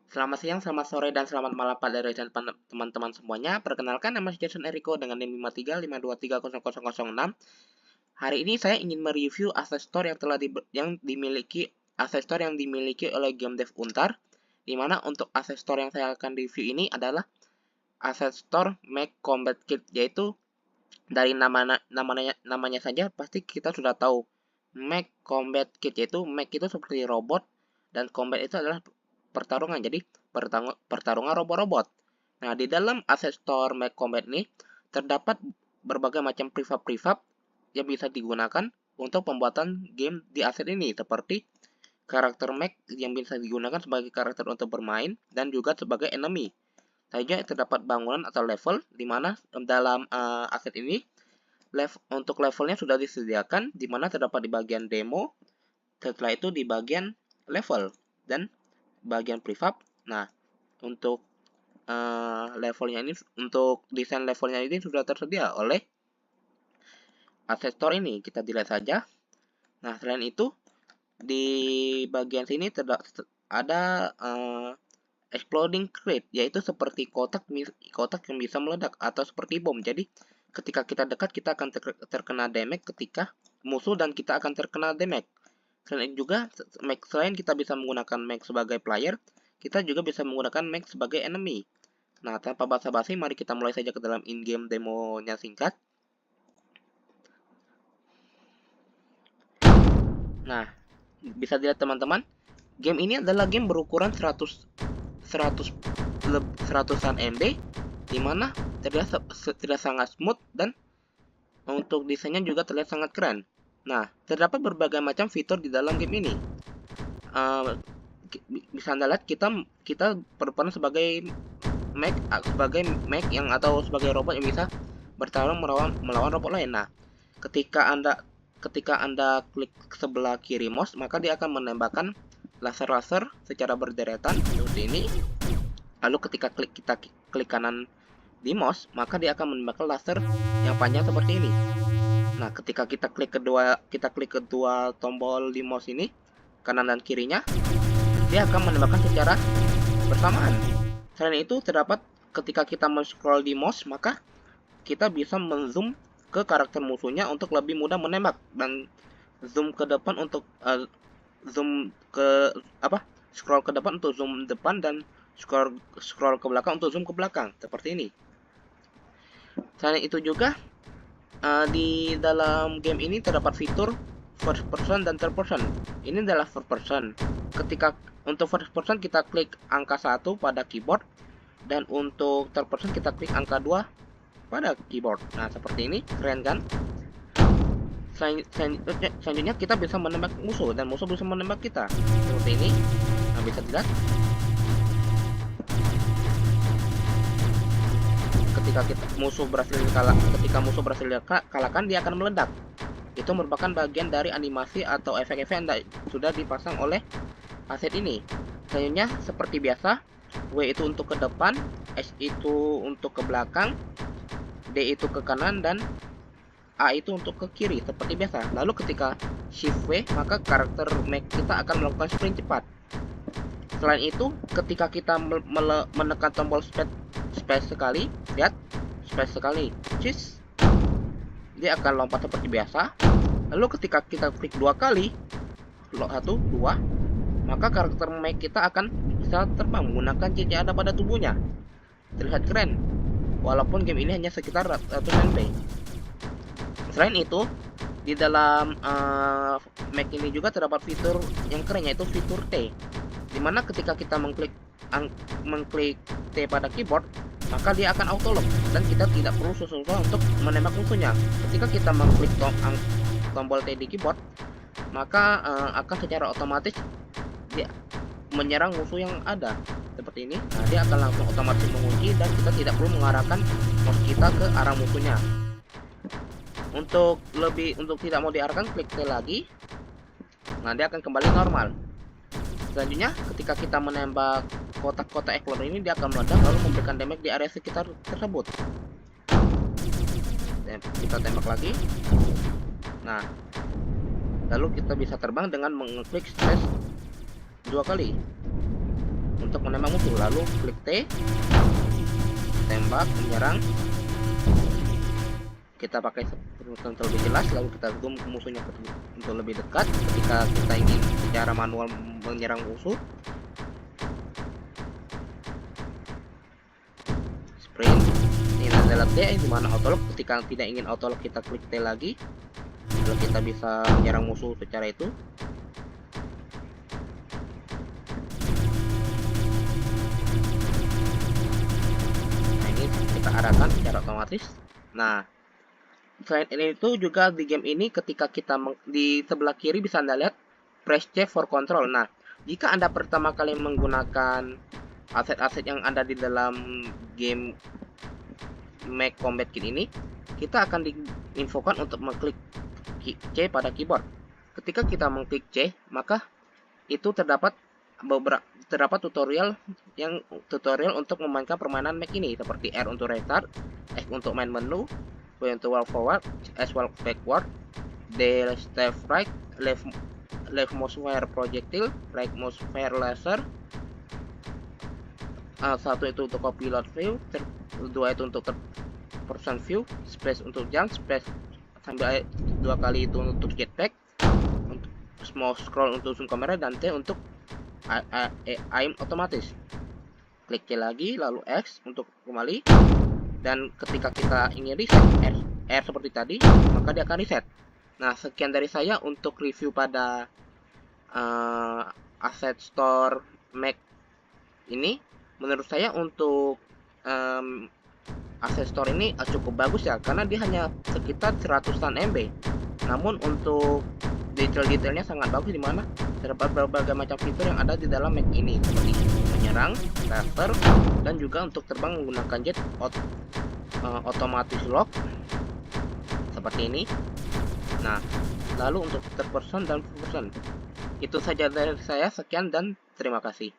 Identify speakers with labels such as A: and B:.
A: Selamat siang, selamat sore, dan selamat malam pada dan teman-teman semuanya. Perkenalkan, nama saya Jason Eriko dengan NIM 5352300006. Hari ini saya ingin mereview asset store yang dimiliki oleh game dev Untar. Di mana untuk asset store yang saya akan review ini adalah asset store Mech Combat Kit, yaitu dari namanya saja pasti kita sudah tahu Mech Combat Kit, yaitu Mech itu seperti robot dan combat itu adalah pertarungan, jadi pertarungan robot-robot. Nah, di dalam asset store Mech Combat ini terdapat berbagai macam prefab yang bisa digunakan untuk pembuatan game di aset ini, seperti karakter mech yang bisa digunakan sebagai karakter untuk bermain dan juga sebagai enemy. Saja terdapat bangunan atau level di mana dalam aset ini untuk levelnya sudah disediakan, di mana terdapat di bagian demo, setelah itu di bagian level dan bagian prefab. Nah, untuk levelnya ini, untuk desain levelnya ini sudah tersedia oleh asset store ini. Kita dilihat saja. Nah, selain itu di bagian sini ada exploding crate, yaitu seperti kotak yang bisa meledak atau seperti bom. Jadi ketika kita dekat, kita akan terkena damage ketika musuh dan kita akan terkena damage. Selain kita bisa menggunakan mech sebagai player, kita juga bisa menggunakan mech sebagai enemy. Nah, tanpa basa-basi, mari kita mulai saja ke dalam in-game demonya singkat. Nah, bisa dilihat teman-teman, game ini adalah game berukuran 100-an MB, dimana terlihat sangat smooth dan untuk desainnya juga terlihat sangat keren. Nah, terdapat berbagai macam fitur di dalam game ini. Bisa Anda lihat, kita berperan sebagai mech yang atau sebagai robot yang bisa bertarung melawan robot lain. Nah, ketika Anda klik sebelah kiri mouse, maka dia akan menembakkan laser-laser secara berderetan seperti ini. Lalu ketika kita klik kanan di mouse, maka dia akan menembakkan laser yang panjang seperti ini. Nah, ketika kita klik kedua tombol di mouse ini, kanan dan kirinya, dia akan menembakkan secara bersamaan. Selain itu, terdapat ketika kita men-scroll di mouse, maka kita bisa men-zoom ke karakter musuhnya untuk lebih mudah menembak, dan zoom ke depan untuk scroll ke depan untuk zoom depan, dan scroll ke belakang untuk zoom ke belakang seperti ini. Selain itu juga di dalam game ini terdapat fitur first person dan third person. Ini adalah first person. Ketika untuk first person kita klik angka 1 pada keyboard, dan untuk third person kita klik angka 2 pada keyboard. Nah, seperti ini, keren kan? Selanjutnya kita bisa menembak musuh dan musuh bisa menembak kita. Seperti ini. Nah, bisa dilihat. Ketika musuh berhasil dikalahkan, dia akan meledak. Itu merupakan bagian dari animasi atau efek-efek yang sudah dipasang oleh aset ini. Selanjutnya, seperti biasa, W itu untuk ke depan, S itu untuk ke belakang, D itu ke kanan, dan A itu untuk ke kiri seperti biasa. Lalu ketika Shift W, maka karakter mech kita akan melakukan sprint cepat. Selain itu, ketika kita menekan tombol space sekali, lihat, space sekali, cheese, dia akan lompat seperti biasa. Lalu ketika kita klik 2 kali, 1, 2, maka karakter mech kita akan bisa terbang menggunakan CC yang ada pada tubuhnya. Terlihat keren, walaupun game ini hanya sekitar 100 MB. Selain itu, di dalam mech ini juga terdapat fitur yang keren, yaitu fitur T, dimana ketika kita mengklik T pada keyboard, maka dia akan auto lock dan kita tidak perlu susah-susah untuk menembak musuhnya. Ketika kita mengklik tombol T di keyboard, maka akan secara otomatis dia menyerang musuh yang ada seperti ini. Nah, dia akan langsung otomatis mengunci dan kita tidak perlu mengarahkan mouse kita ke arah musuhnya. Untuk tidak mau diarahkan, klik T lagi. Nah, dia akan kembali normal. Selanjutnya, ketika kita menembak kotak-kotak exploder ini, dia akan meledak lalu memberikan damage di area sekitar tersebut. Dan kita tembak lagi. Nah, lalu kita bisa terbang dengan mengklik space 2 kali. untuk menembak musuh. Lalu klik T, tembak, menyerang. Kita pakai untuk lebih jelas, lalu kita zoom ke musuhnya untuk lebih dekat. Ketika kita ingin secara manual menyerang musuh, sprint. Ini adalah T, dimana autolock. Ketika tidak ingin autolock, kita klik T lagi, lalu kita bisa menyerang musuh secara itu. Nah, ini kita arahkan secara otomatis. Nah, selain itu juga di game ini, ketika kita di sebelah kiri bisa Anda lihat press C for control. Nah, jika Anda pertama kali menggunakan aset-aset yang ada di dalam game Mech Combat Kit ini, kita akan diinfokan untuk mengklik C pada keyboard. Ketika kita mengklik C, maka itu terdapat tutorial untuk memainkan permainan Mech ini, seperti R untuk restart, X untuk main menu, W untuk walk forward, S walk backward, D step right, left mouse fire projectile, right mouse fire laser. Satu itu untuk copilot view, dua itu untuk third person view, space untuk jump, space sambil 2 kali itu untuk jetpack, untuk small scroll untuk zoom kamera, dan T untuk aim otomatis. Klik C lagi, lalu X untuk kembali. Dan ketika kita ingin reset R seperti tadi, maka dia akan reset. Nah, sekian dari saya untuk review pada Asset Store Mech ini. Menurut saya untuk Asset Store ini cukup bagus ya, karena dia hanya sekitar 100-an MB. Namun untuk detail-detailnya sangat bagus, dimana terdapat berbagai macam fitur yang ada di dalam Mech ini, seperti menyerang, laser, dan juga untuk terbang menggunakan jet otomatis lock seperti ini. Nah, lalu untuk third person dan first person, itu saja dari saya. Sekian dan terima kasih.